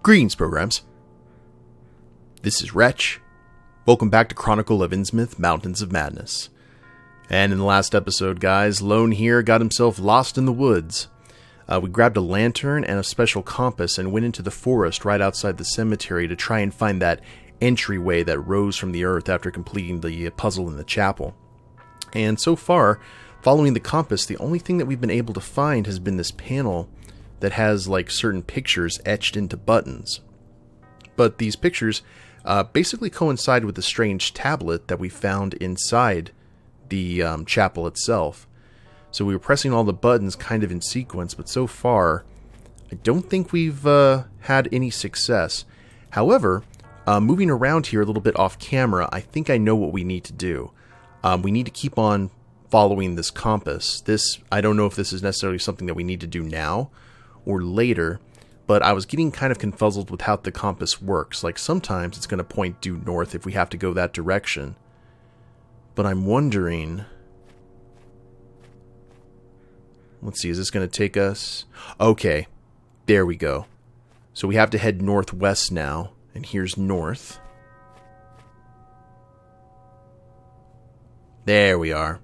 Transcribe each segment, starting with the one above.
Greetings, programs. This is Wretch. Welcome back to Chronicle of Innsmouth, Mountains of Madness. And in the last episode, guys, Lone here got himself lost in the woods. We grabbed a lantern and a special compass and went into the forest right outside the cemetery to try and find that entryway that rose from the earth after completing the puzzle in the chapel. And so far, following the compass, the only thing that we've been able to find has been this panel that has like certain pictures etched into buttons. But these pictures basically coincide with the strange tablet that we found inside the chapel itself. So we were pressing all the buttons kind of in sequence, but so far, I don't think we've had any success. However, moving around here a little bit off camera, I think I know what we need to do. We need to keep on following this compass. I don't know if this is necessarily something that we need to do now or later, but I was getting kind of confuzzled with how the compass works. Like sometimes it's going to point due north if we have to go that direction. But I'm wondering... Let's see, is this going to take us... Okay, there we go. So we have to head northwest now, and here's north. There we are.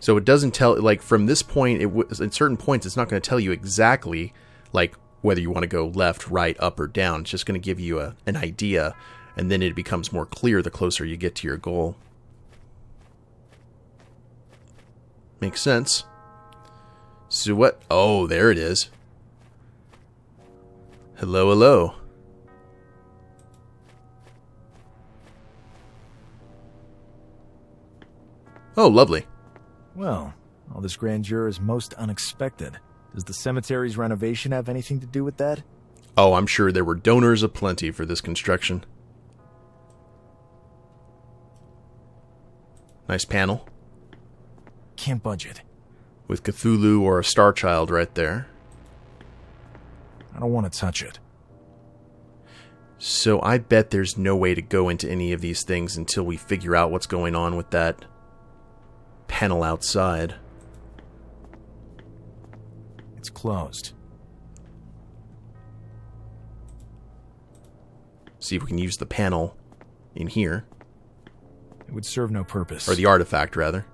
So it doesn't tell, like, from this point, at certain points, it's not going to tell you exactly, like, whether you want to go left, right, up, or down. It's just going to give you an idea, and then it becomes more clear the closer you get to your goal. Makes sense. So what? Oh, there it is. Hello, hello. Oh, lovely. Well, all this grandeur is most unexpected. Does the cemetery's renovation have anything to do with that? Oh, I'm sure there were donors aplenty for this construction. Nice panel. Can't budge it. With Cthulhu or a Starchild right there. I don't want to touch it. So I bet there's no way to go into any of these things until we figure out what's going on with that panel outside. It's closed. See if we can use the panel in here. It would serve no purpose. Or the artifact, rather.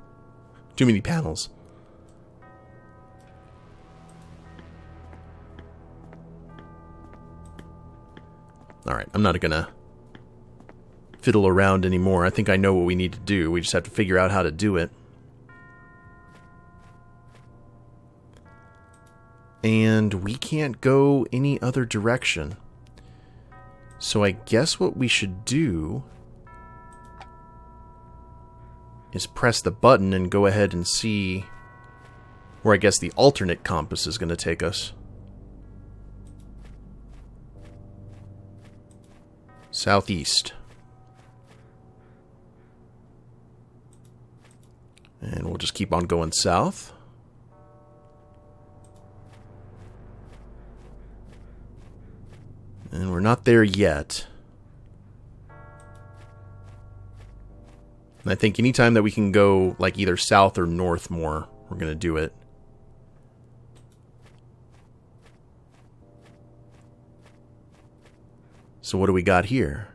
Too many panels. Alright, I'm not gonna fiddle around anymore. I think I know what we need to do. We just have to figure out how to do it. And we can't go any other direction. So I guess what we should do is press the button and go ahead and see where I guess the alternate compass is going to take us. Southeast. And we'll just keep on going south. And we're not there yet. And I think anytime that we can go like either south or north more, we're going to do it. So what do we got here?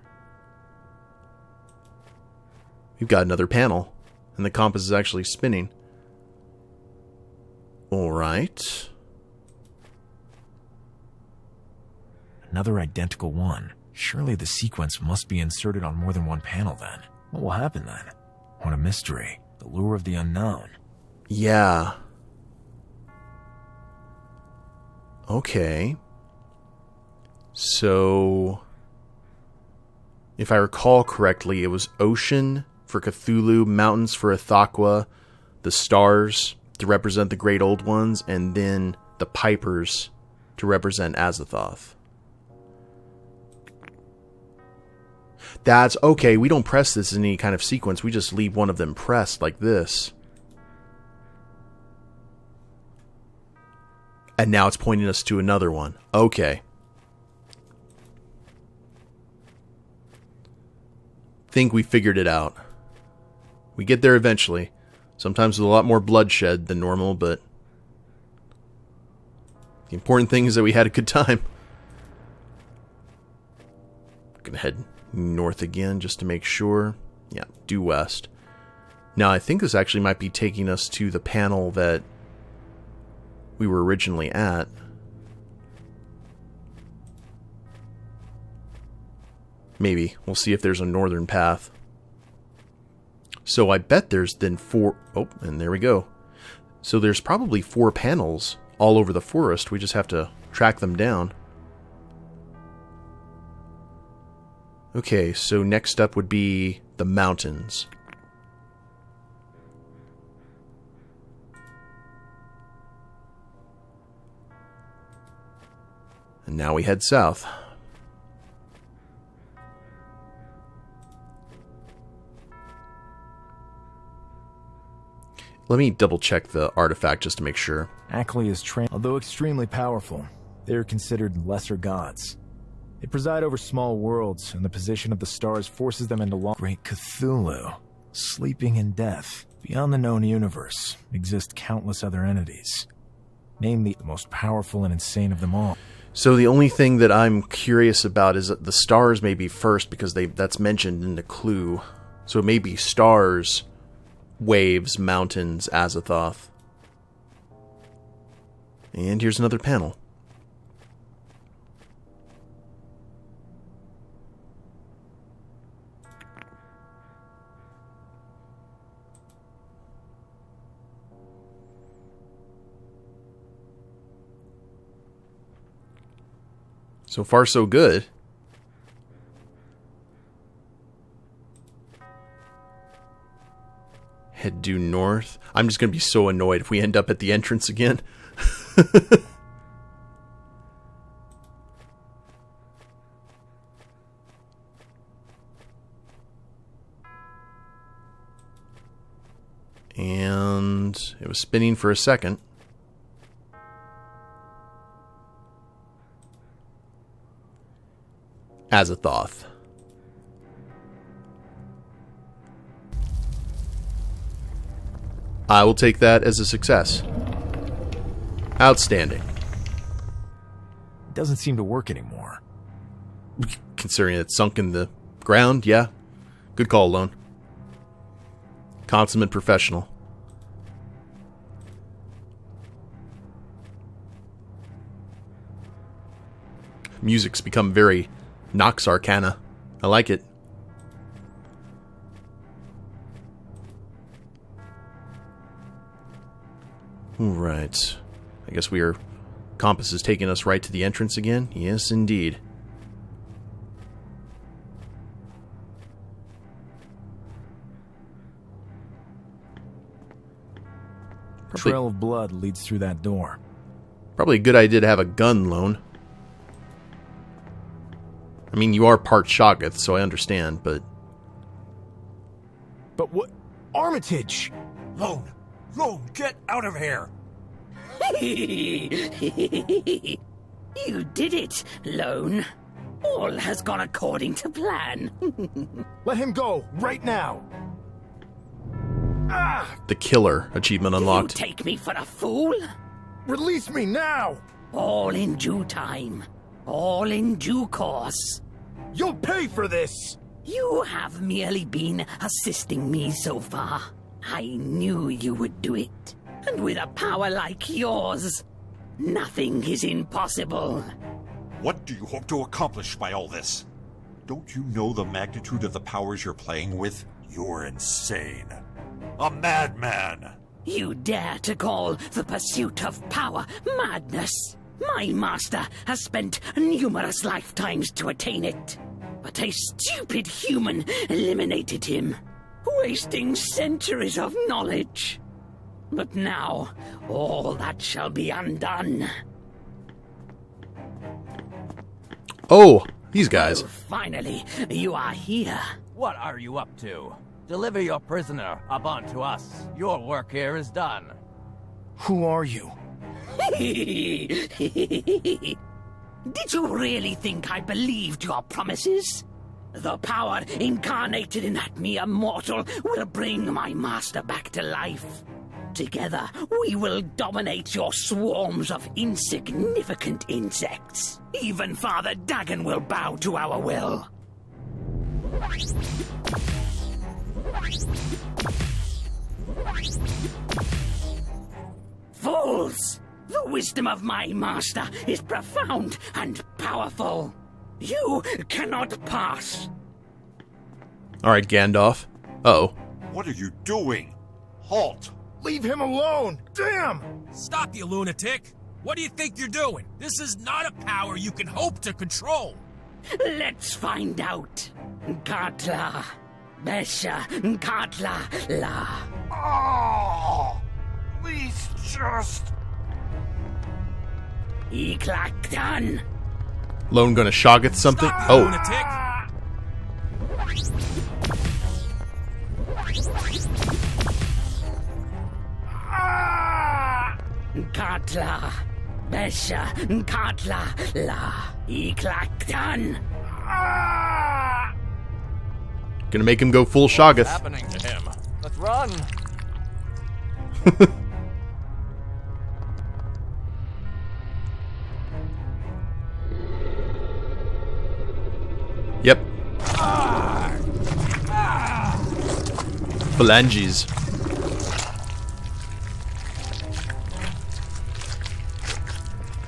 We've got another panel, and the compass is actually spinning. Alright. Another identical one. Surely the sequence must be inserted on more than one panel then. What will happen then? What a mystery. The lure of the unknown. Yeah. Okay. So, if I recall correctly, it was ocean for Cthulhu, mountains for Ithaqua, the stars to represent the great old ones, and then the pipers to represent Azathoth. That's okay, we don't press this in any kind of sequence, we just leave one of them pressed like this. And now it's pointing us to another one. Okay. Think we figured it out. We get there eventually. Sometimes with a lot more bloodshed than normal, but the important thing is that we had a good time. head north again just to make sure. Yeah, due west. Now, I think this actually might be taking us to the panel that we were originally at. Maybe. We'll see if there's a northern path. So I bet there's then 4... Oh, and there we go. So there's probably 4 panels all over the forest. We just have to track them down. Okay, so next up would be the mountains. And now we head south. Let me double check the artifact just to make sure. Ackley is trained, although extremely powerful. They are considered lesser gods. They preside over small worlds, and the position of the stars forces them into Great Cthulhu, sleeping in death. Beyond the known universe exist countless other entities. Name the most powerful and insane of them all. So the only thing that I'm curious about is that the stars may be first because that's mentioned in the clue. So it may be stars, waves, mountains, Azathoth. And here's another panel. So far, so good. Head due north. I'm just going to be so annoyed if we end up at the entrance again. And it was spinning for a second. Azathoth. I will take that as a success. Outstanding. It doesn't seem to work anymore. Considering it's sunk in the ground, yeah. Good call, Lone. Consummate professional. Music's become very Nox Arcana. I like it. Alright. I guess compass is taking us right to the entrance again. Yes, indeed. A trail of blood leads through that door. Probably a good idea to have a gun, Lone. I mean, you are part Shoggoth, so I understand, but... But what? Armitage! Lone, get out of here! You did it, Lone. All has gone according to plan. Let him go, right now! The Killer achievement unlocked. You take me for a fool? Release me now! All in due time. All in due course. You'll pay for this! You have merely been assisting me so far. I knew you would do it. And with a power like yours, nothing is impossible. What do you hope to accomplish by all this? Don't you know the magnitude of the powers you're playing with? You're insane. A madman! You dare to call the pursuit of power madness? My master has spent numerous lifetimes to attain it, but a stupid human eliminated him, wasting centuries of knowledge. But now, all that shall be undone. Oh, these guys. Oh, finally, you are here. What are you up to? Deliver your prisoner up onto us. Your work here is done. Who are you? Did you really think I believed your promises? The power incarnated in that mere mortal will bring my master back to life. Together, we will dominate your swarms of insignificant insects. Even Father Dagon will bow to our will. Fools! The wisdom of my master is profound and powerful. You cannot pass. Alright, Gandalf. Uh-oh. What are you doing? Halt! Leave him alone! Damn! Stop, you lunatic! What do you think you're doing? This is not a power you can hope to control! Let's find out. Katla. Besha. Katla. La. Oh! Please just... Iklaktan. Lone gonna Shoggoth something? Stop, Oh. lunatic! Katla. Besha. Katla. La. Iklaktan. Gonna make him go full What's Shoggoth. happening to him? Let's run! Yep. Phalanges.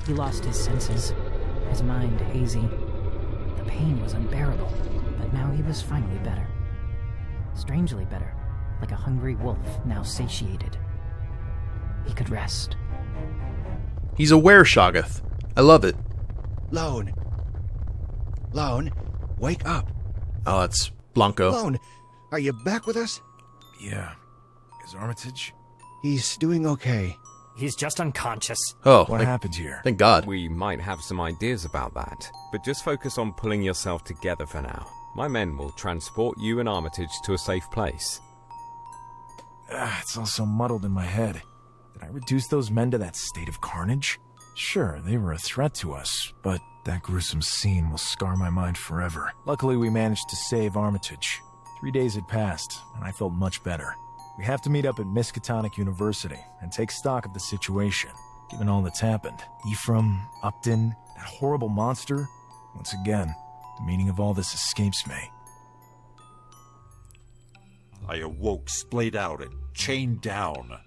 He lost his senses, his mind hazy. The pain was unbearable, but now he was finally better. Strangely better, like a hungry wolf now satiated. He could rest. He's a were-Shoggoth. I love it. Lone. Lone, wake up. Oh, that's Blanco. Lone, are you back with us? Yeah. Is Armitage? He's doing okay. He's just unconscious. Oh, What happened here? thank God. We might have some ideas about that, but just focus on pulling yourself together for now. My men will transport you and Armitage to a safe place. It's all so muddled in my head. Did I reduce those men to that state of carnage? Sure, they were a threat to us, but that gruesome scene will scar my mind forever. Luckily, we managed to save Armitage. 3 days had passed, and I felt much better. We have to meet up at Miskatonic University and take stock of the situation, given all that's happened. Ephraim, Upton, that horrible monster. Once again, the meaning of all this escapes me. I awoke splayed out and chained down.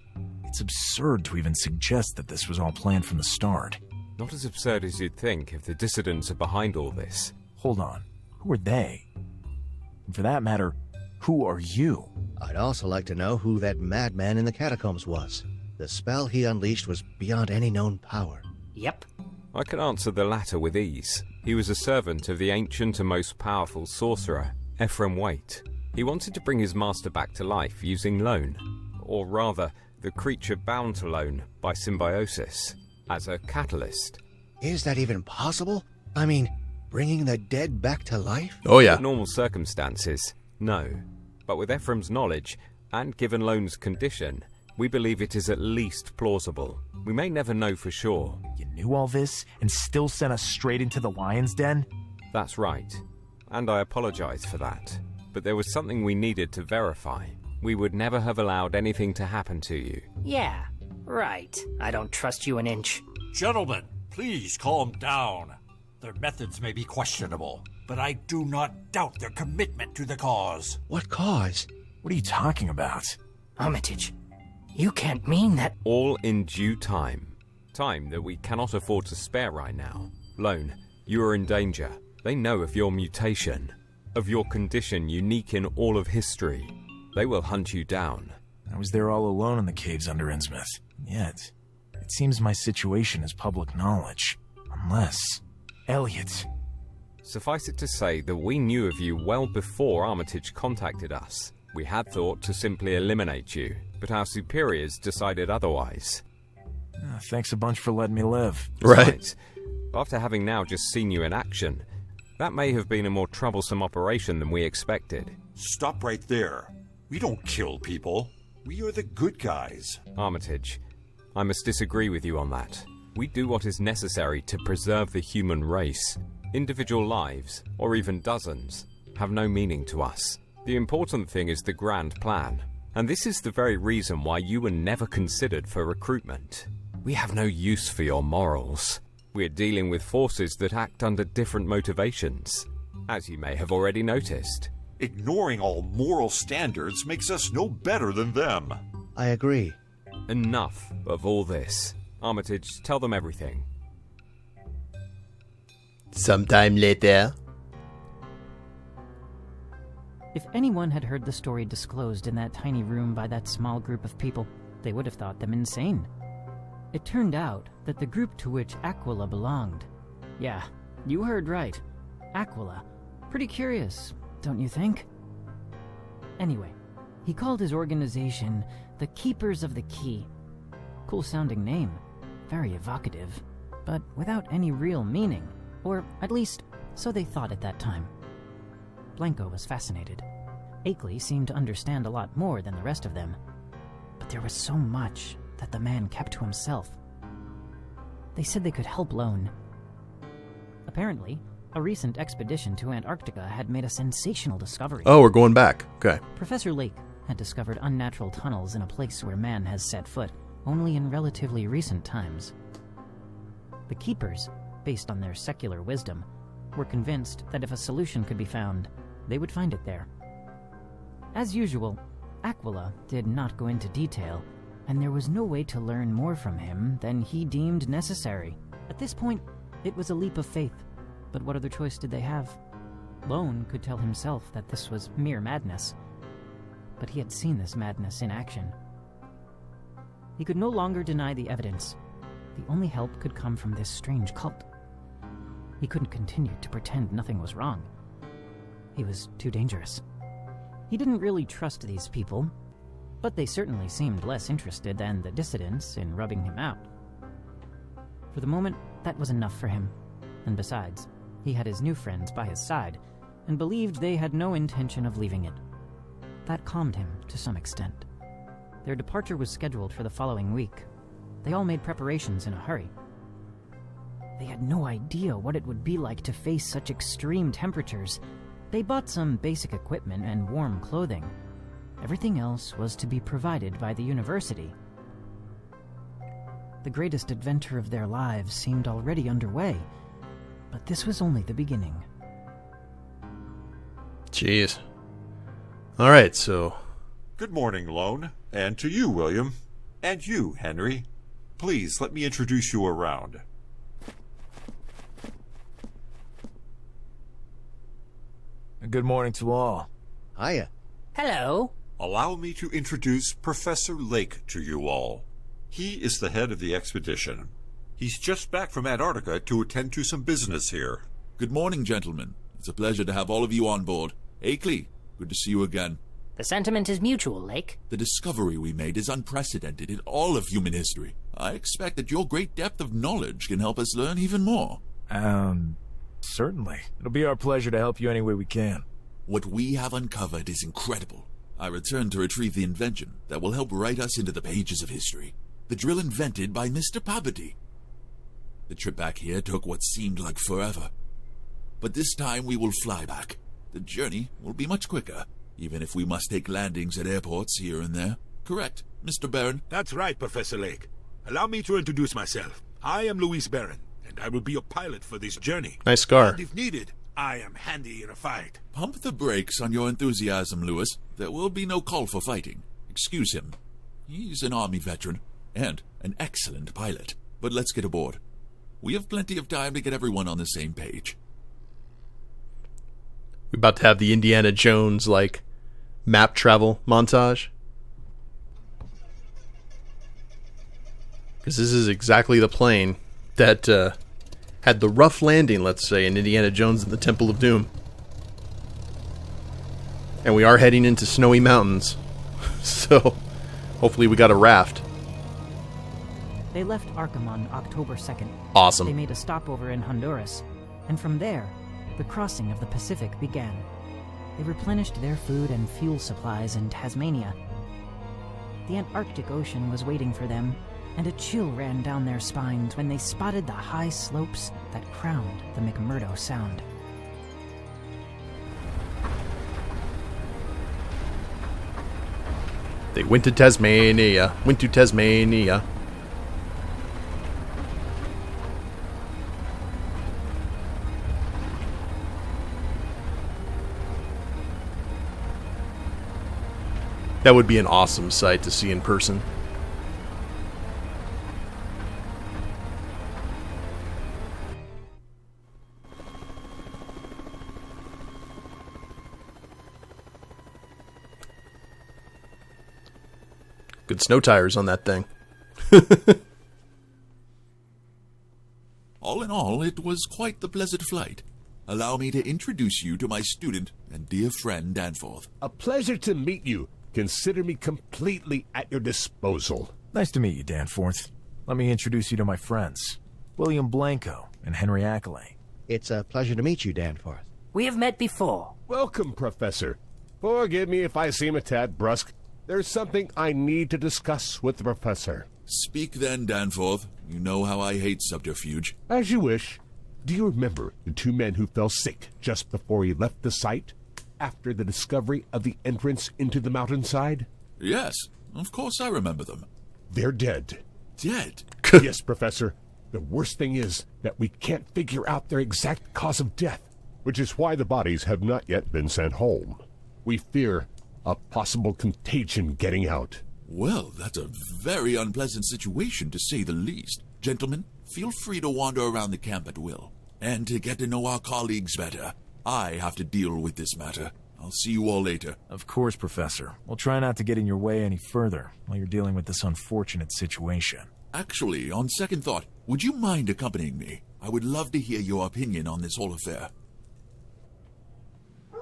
It's absurd to even suggest that this was all planned from the start. Not as absurd as you'd think if the dissidents are behind all this. Hold on. Who are they? And for that matter, who are you? I'd also like to know who that madman in the catacombs was. The spell he unleashed was beyond any known power. Yep. I can answer the latter with ease. He was a servant of the ancient and most powerful sorcerer, Ep.8. He wanted to bring his master back to life using Lone, or rather, the creature bound to Lone by symbiosis, as a catalyst. Is that even possible? I mean, bringing the dead back to life? Oh, yeah. Under normal circumstances, no. But with Ephraim's knowledge, and given Lone's condition, we believe it is at least plausible. We may never know for sure. You knew all this and still sent us straight into the lion's den? That's right. And I apologize for that. But there was something we needed to verify. We would never have allowed anything to happen to you. Yeah, right. I don't trust you an inch. Gentlemen, please calm down. Their methods may be questionable, but I do not doubt their commitment to the cause. What cause? What are you talking about? Armitage, you can't mean that. All in due time. Time that we cannot afford to spare right now. Lone, you are in danger. They know of your mutation, of your condition unique in all of history. They will hunt you down. I was there all alone in the caves under Innsmouth. Yet, it seems my situation is public knowledge. Unless... Elliot. Suffice it to say that we knew of you well before Armitage contacted us. We had thought to simply eliminate you, but our superiors decided otherwise. Thanks a bunch for letting me live. Right. After having now just seen you in action, that may have been a more troublesome operation than we expected. Stop right there. We don't kill people. We are the good guys. Armitage, I must disagree with you on that. We do what is necessary to preserve the human race. Individual lives, or even dozens, have no meaning to us. The important thing is the grand plan, and this is the very reason why you were never considered for recruitment. We have no use for your morals. We're dealing with forces that act under different motivations, as you may have already noticed. Ignoring all moral standards makes us no better than them. I agree. Enough of all this. Armitage, tell them everything. Sometime later. If anyone had heard the story disclosed in that tiny room by that small group of people, they would have thought them insane. It turned out that the group to which Aquila belonged... Yeah, you heard right. Aquila. Pretty curious, don't you think? Anyway, he called his organization the Keepers of the Key. Cool-sounding name. Very evocative, but without any real meaning. Or, at least, so they thought at that time. Blanco was fascinated. Akeley seemed to understand a lot more than the rest of them. But there was so much that the man kept to himself. They said they could help Lone. Apparently, a recent expedition to Antarctica had made a sensational discovery. Oh, we're going back. Okay. Professor Lake had discovered unnatural tunnels in a place where man has set foot only in relatively recent times. The Keepers, based on their secular wisdom, were convinced that if a solution could be found, they would find it there. As usual, Aquila did not go into detail, and there was no way to learn more from him than he deemed necessary. At this point, it was a leap of faith, but what other choice did they have? Lone could tell himself that this was mere madness, but he had seen this madness in action. He could no longer deny the evidence. The only help could come from this strange cult. He couldn't continue to pretend nothing was wrong. He was too dangerous. He didn't really trust these people, but they certainly seemed less interested than the dissidents in rubbing him out. For the moment, that was enough for him. And besides, he had his new friends by his side, and believed they had no intention of leaving it. That calmed him to some extent. Their departure was scheduled for the following week. They all made preparations in a hurry. They had no idea what it would be like to face such extreme temperatures. They bought some basic equipment and warm clothing. Everything else was to be provided by the university. The greatest adventure of their lives seemed already underway, but this was only the beginning. Jeez. All right, so... Good morning, Lone. And to you, William. And you, Henry. Please, let me introduce you around. Good morning to all. Hiya. Hello. Allow me to introduce Professor Lake to you all. He is the head of the expedition. He's just back from Antarctica to attend to some business here. Good morning, gentlemen. It's a pleasure to have all of you on board. Akeley, good to see you again. The sentiment is mutual, Lake. The discovery we made is unprecedented in all of human history. I expect that your great depth of knowledge can help us learn even more. Certainly. It'll be our pleasure to help you any way we can. What we have uncovered is incredible. I return to retrieve the invention that will help write us into the pages of history. The drill invented by Mr. Pabbity. The trip back here took what seemed like forever. But this time we will fly back. The journey will be much quicker, even if we must take landings at airports here and there. Correct, Mr. Barron? That's right, Professor Lake. Allow me to introduce myself. I am Louis Barron, and I will be your pilot for this journey. Nice scar. And if needed, I am handy in a fight. Pump the brakes on your enthusiasm, Louis. There will be no call for fighting. Excuse him. He's an Army veteran, and an excellent pilot. But let's get aboard. We have plenty of time to get everyone on the same page. We're about to have the Indiana Jones, map travel montage. Because this is exactly the plane that had the rough landing, let's say, in Indiana Jones and the Temple of Doom. And we are heading into snowy mountains. So, hopefully we got a raft. They left Arkham on October 2nd. Awesome. They made a stopover in Honduras, and from there, the crossing of the Pacific began. They replenished their food and fuel supplies in Tasmania. The Antarctic Ocean was waiting for them, and a chill ran down their spines when they spotted the high slopes that crowned the McMurdo Sound. They went to Tasmania. That would be an awesome sight to see in person. Good snow tires on that thing. All in all, it was quite the pleasant flight. Allow me to introduce you to my student and dear friend Danforth. A pleasure to meet you. Consider me completely at your disposal. Nice to meet you, Danforth. Let me introduce you to my friends, William Blanco and Henry Ackley. It's a pleasure to meet you, Danforth. We have met before. Welcome, Professor. Forgive me if I seem a tad brusque. There's something I need to discuss with the Professor. Speak then, Danforth. You know how I hate subterfuge. As you wish. Do you remember the two men who fell sick just before he left the site, after the discovery of the entrance into the mountainside? Yes, of course I remember them. They're dead. Dead? Yes, Professor. The worst thing is that we can't figure out their exact cause of death, which is why the bodies have not yet been sent home. We fear a possible contagion getting out. Well, that's a very unpleasant situation, to say the least. Gentlemen, feel free to wander around the camp at will. And to get to know our colleagues better, I have to deal with this matter. I'll see you all later. Of course, Professor. We'll try not to get in your way any further while you're dealing with this unfortunate situation. Actually, on second thought, would you mind accompanying me? I would love to hear your opinion on this whole affair.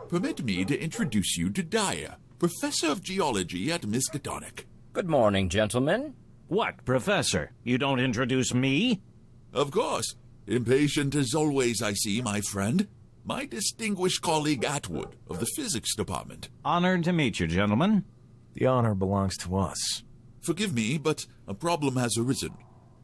Permit me to introduce you to Dyer, Professor of Geology at Miskatonic. Good morning, gentlemen. What, Professor? You don't introduce me? Of course. Impatient as always, I see, my friend. My distinguished colleague Atwood of the Physics Department. Honored to meet you, gentlemen. The honor belongs to us. Forgive me, but a problem has arisen.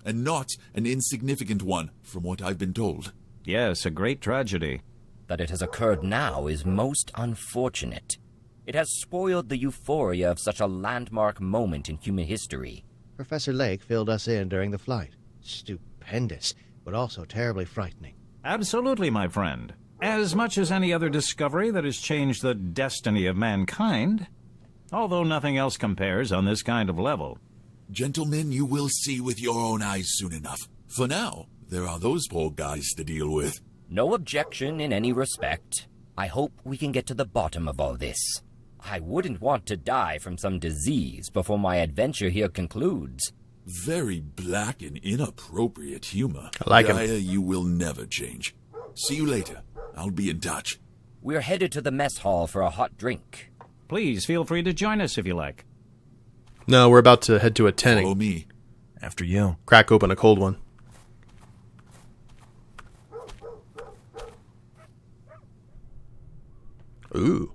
And not an insignificant one, from what I've been told. Yes, a great tragedy. That it has occurred now is most unfortunate. It has spoiled the euphoria of such a landmark moment in human history. Professor Lake filled us in during the flight. Stupendous, but also terribly frightening. Absolutely, my friend. As much as any other discovery that has changed the destiny of mankind. Although nothing else compares on this kind of level. Gentlemen, you will see with your own eyes soon enough. For now, there are those poor guys to deal with. No objection in any respect. I hope we can get to the bottom of all this. I wouldn't want to die from some disease before my adventure here concludes. Very black and inappropriate humor. I like him. Dyer, you will never change. See you later. I'll be in touch. We're headed to the mess hall for a hot drink. Please feel free to join us if you like. No, we're about to head to a tanning. Follow me. After you. Crack open a cold one. Ooh.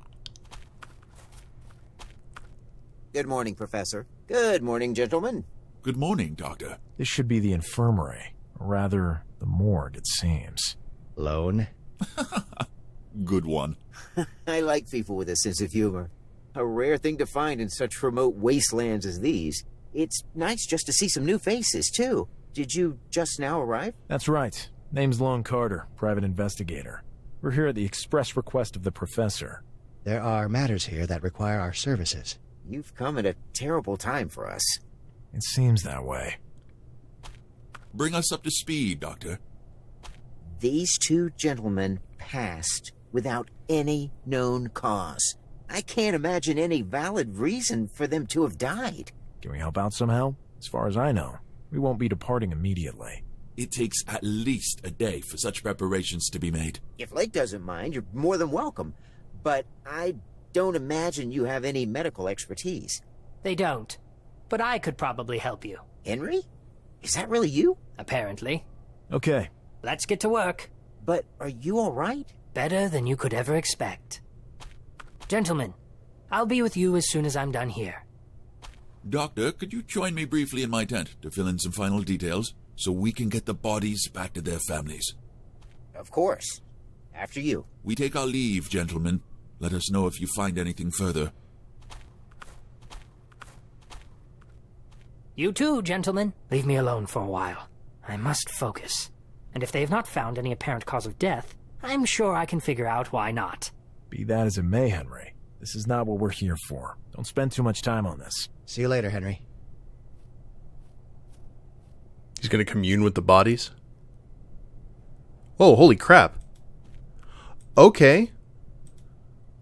Good morning, Professor. Good morning, gentlemen. Good morning, Doctor. This should be the infirmary. Or rather, the morgue, it seems. Lone? Good one. I like people with a sense of humor. A rare thing to find in such remote wastelands as these. It's nice just to see some new faces, too. Did you just now arrive? That's right. Name's Lone Carter, private investigator. We're here at the express request of the Professor. There are matters here that require our services. You've come at a terrible time for us. It seems that way. Bring us up to speed, Doctor. These two gentlemen passed without any known cause. I can't imagine any valid reason for them to have died. Can we help out somehow? As far as I know, we won't be departing immediately. It takes at least a day for such preparations to be made. If Lake doesn't mind, you're more than welcome. But I don't imagine you have any medical expertise. They don't. But I could probably help you. Henry? Is that really you? Apparently. Okay. Let's get to work. But are you all right? Better than you could ever expect. Gentlemen, I'll be with you as soon as I'm done here. Doctor, could you join me briefly in my tent to fill in some final details so we can get the bodies back to their families? Of course. After you. We take our leave, gentlemen. Let us know if you find anything further. You too, gentlemen. Leave me alone for a while. I must focus. And if they have not found any apparent cause of death, I'm sure I can figure out why not. Be that as it may, Henry, This is not what we're here for. Don't spend too much time on this. See you later, Henry. He's gonna commune with the bodies? Oh, holy crap. Okay.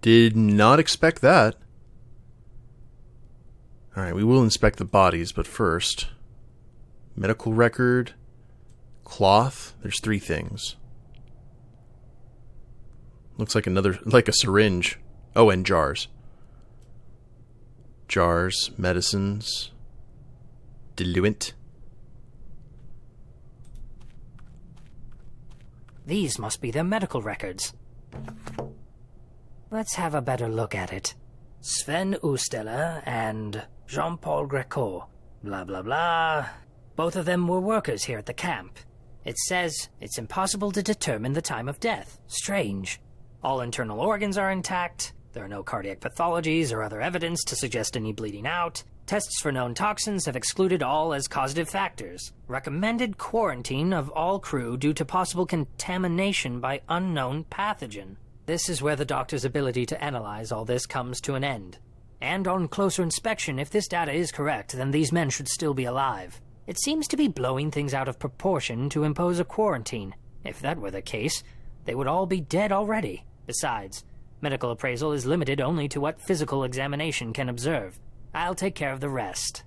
Did not expect that. Alright, we will inspect the bodies, but first... medical record... cloth. There's 3 things. Looks like like a syringe. Oh, and jars. Jars, medicines... diluent. These must be their medical records. Let's have a better look at it. Sven Oostella and Jean-Paul Greco. Blah, blah, blah. Both of them were workers here at the camp. It says it's impossible to determine the time of death. Strange. All internal organs are intact. There are no cardiac pathologies or other evidence to suggest any bleeding out. Tests for known toxins have excluded all as causative factors. Recommended quarantine of all crew due to possible contamination by unknown pathogen. This is where the doctor's ability to analyze all this comes to an end. And on closer inspection, if this data is correct, then these men should still be alive. It seems to be blowing things out of proportion to impose a quarantine. If that were the case, they would all be dead already. Besides, medical appraisal is limited only to what physical examination can observe. I'll take care of the rest.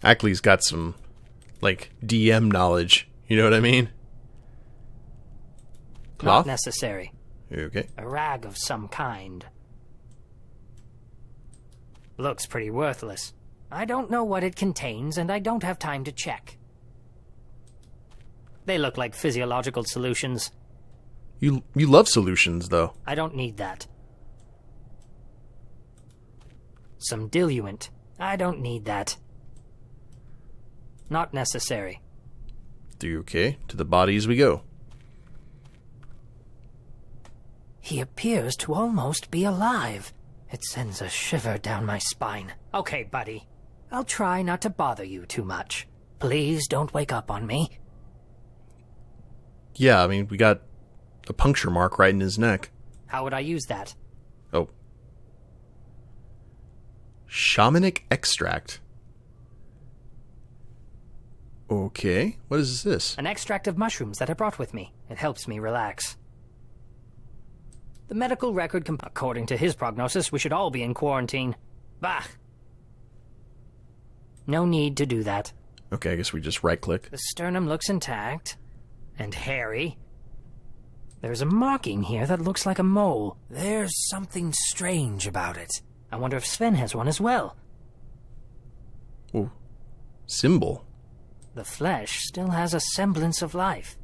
Ackley's got some, like, DM knowledge. You know what I mean? Cloth? Not necessary. Okay. A rag of some kind. Looks pretty worthless. I don't know what it contains, and I don't have time to check. They look like physiological solutions. You love solutions, though. I don't need that. Some diluent. I don't need that. Not necessary. Okay, to the bodies we go. He appears to almost be alive. It sends a shiver down my spine. Okay, buddy. I'll try not to bother you too much. Please don't wake up on me. Yeah, I mean, we got a puncture mark right in his neck. How would I use that? Oh. Shamanic extract. Okay, what is this? An extract of mushrooms that I brought with me. It helps me relax. The medical record, according to his prognosis, we should all be in quarantine. Bah! No need to do that. Okay, I guess we just right-click. The sternum looks intact. And hairy. There's a marking here that looks like a mole. There's something strange about it. I wonder if Sven has one as well. Ooh. Symbol. The flesh still has a semblance of life.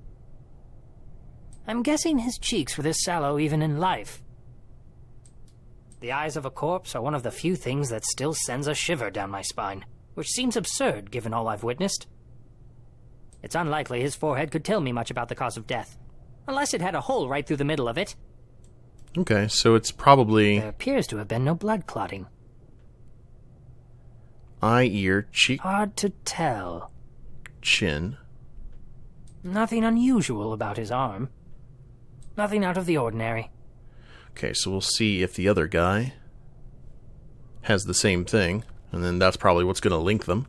I'm guessing his cheeks were this sallow even in life. The eyes of a corpse are one of the few things that still sends a shiver down my spine, which seems absurd given all I've witnessed. It's unlikely his forehead could tell me much about the cause of death, unless it had a hole right through the middle of it. Okay, so it's probably... There appears to have been no blood clotting. Eye, ear, cheek... Hard to tell. Chin. Nothing unusual about his arm. Nothing out of the ordinary. Okay, so we'll see if the other guy has the same thing, and then that's probably what's going to link them.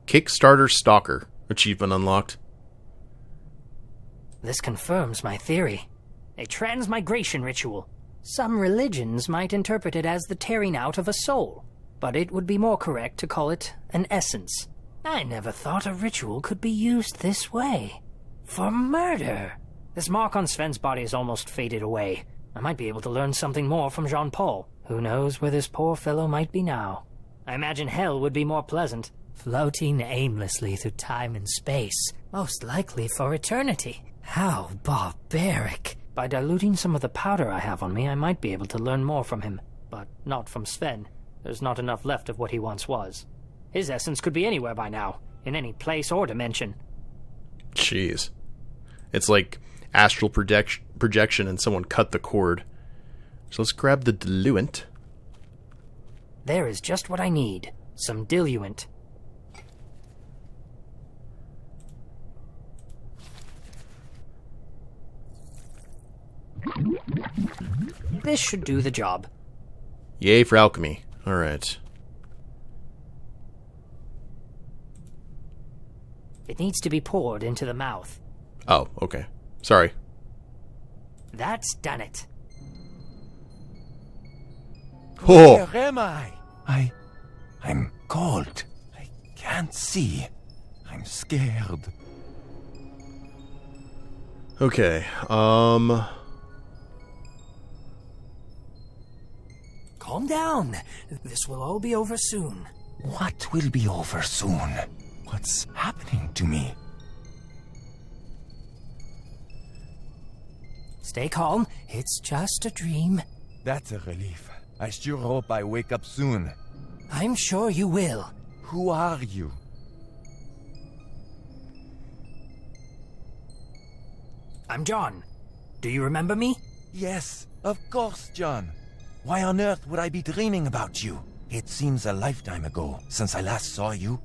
Kickstarter Stalker. Achievement unlocked. This confirms my theory. A transmigration ritual. Some religions might interpret it as the tearing out of a soul, but it would be more correct to call it an essence. I never thought a ritual could be used this way. For murder! This mark on Sven's body is almost faded away. I might be able to learn something more from Jean-Paul. Who knows where this poor fellow might be now? I imagine hell would be more pleasant. Floating aimlessly through time and space, most likely for eternity. How barbaric! By diluting some of the powder I have on me, I might be able to learn more from him. But not from Sven. There's not enough left of what he once was. His essence could be anywhere by now, in any place or dimension. Jeez. It's like astral projection and someone cut the cord. So let's grab the diluent. There is just what I need. Some diluent. This should do the job. Yay for alchemy. Alright. It needs to be poured into the mouth. Oh, okay. Sorry. That's done it. Oh. Where am I? I'm cold. I can't see. I'm scared. Okay, Calm down. This will all be over soon. What will be over soon? What's happening to me? Stay calm. It's just a dream. That's a relief. I sure hope I wake up soon. I'm sure you will. Who are you? I'm John. Do you remember me? Yes, of course, John. Why on earth would I be dreaming about you? It seems a lifetime ago since I last saw you.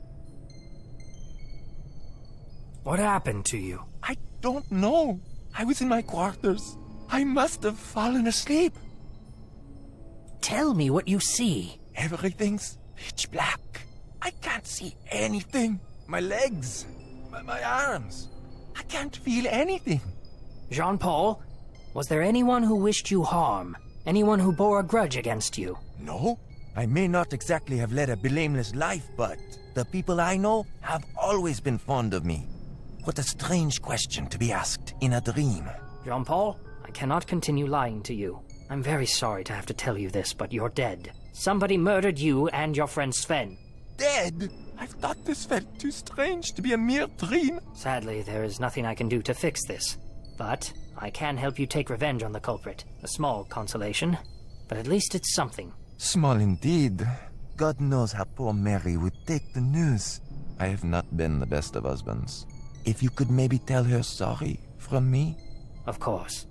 What happened to you? I don't know. I was in my quarters. I must have fallen asleep. Tell me what you see. Everything's pitch black. I can't see anything. My legs, my arms. I can't feel anything. Jean-Paul, was there anyone who wished you harm? Anyone who bore a grudge against you? No. I may not exactly have led a blameless life, but the people I know have always been fond of me. What a strange question to be asked in a dream. Jean-Paul, I cannot continue lying to you. I'm very sorry to have to tell you this, but you're dead. Somebody murdered you and your friend Sven. Dead? I thought this felt too strange to be a mere dream. Sadly, there is nothing I can do to fix this. But I can help you take revenge on the culprit. A small consolation, but at least it's something. Small indeed. God knows how poor Mary would take the news. I have not been the best of husbands. If you could maybe tell her sorry from me? Of course.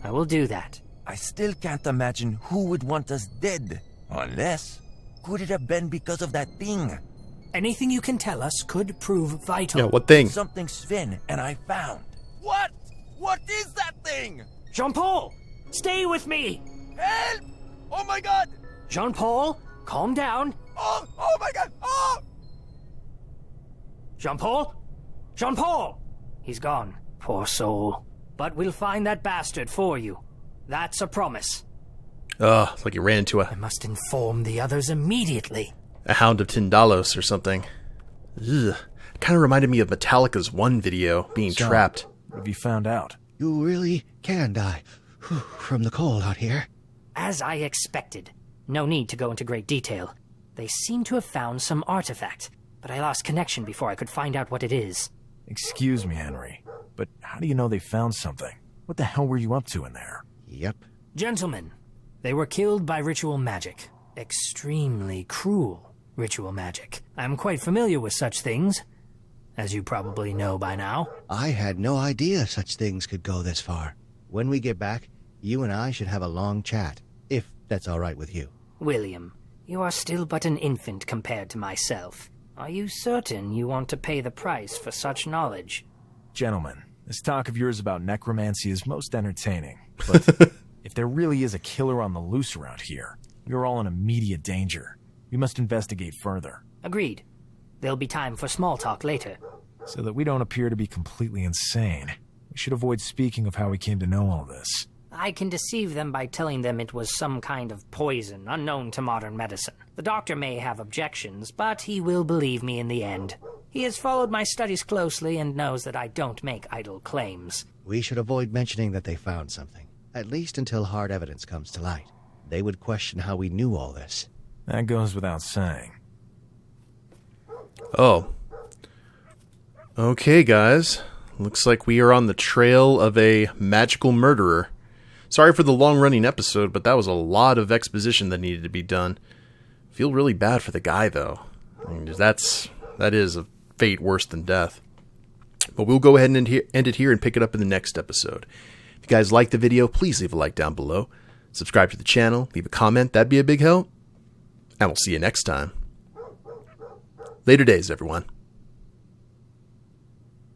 I will do that. I still can't imagine who would want us dead. Unless, could it have been because of that thing? Anything you can tell us could prove vital. Yeah, what thing? Something Sven and I found. What? What is that thing? Jean-Paul, stay with me! Help! Oh my god! Jean-Paul, calm down. Oh my god! Oh! Jean-Paul? Jean-Paul! He's gone. Poor soul. But we'll find that bastard for you. That's a promise. Ugh, it's like you ran into I must inform the others immediately. a hound of Tindalos or something. Ugh. Kind of reminded me of Metallica's One video, being John, trapped. What have you found out? You really can die from the cold out here. As I expected. No need to go into great detail. They seem to have found some artifact, but I lost connection before I could find out what it is. Excuse me, Henry, but how do you know they found something? What the hell were you up to in there? Yep. Gentlemen, they were killed by ritual magic. Extremely cruel ritual magic. I'm quite familiar with such things, as you probably know by now. I had no idea such things could go this far. When we get back, you and I should have a long chat, if that's all right with you. William, you are still but an infant compared to myself. Are you certain you want to pay the price for such knowledge? Gentlemen, this talk of yours about necromancy is most entertaining, but if there really is a killer on the loose around here, we are all in immediate danger. We must investigate further. Agreed. There'll be time for small talk later. So that we don't appear to be completely insane, we should avoid speaking of how we came to know all this. I can deceive them by telling them it was some kind of poison unknown to modern medicine. The doctor may have objections, but he will believe me in the end. He has followed my studies closely and knows that I don't make idle claims. We should avoid mentioning that they found something, at least until hard evidence comes to light. They would question how we knew all this. That goes without saying. Oh. Okay, guys. Looks like we are on the trail of a magical murderer. Sorry for the long-running episode, but that was a lot of exposition that needed to be done. Feel really bad for the guy, though. I mean, that is a fate worse than death. But we'll go ahead and end it here and pick it up in the next episode. If you guys liked the video, please leave a like down below. Subscribe to the channel, leave a comment, that'd be a big help. And we'll see you next time. Later days, everyone.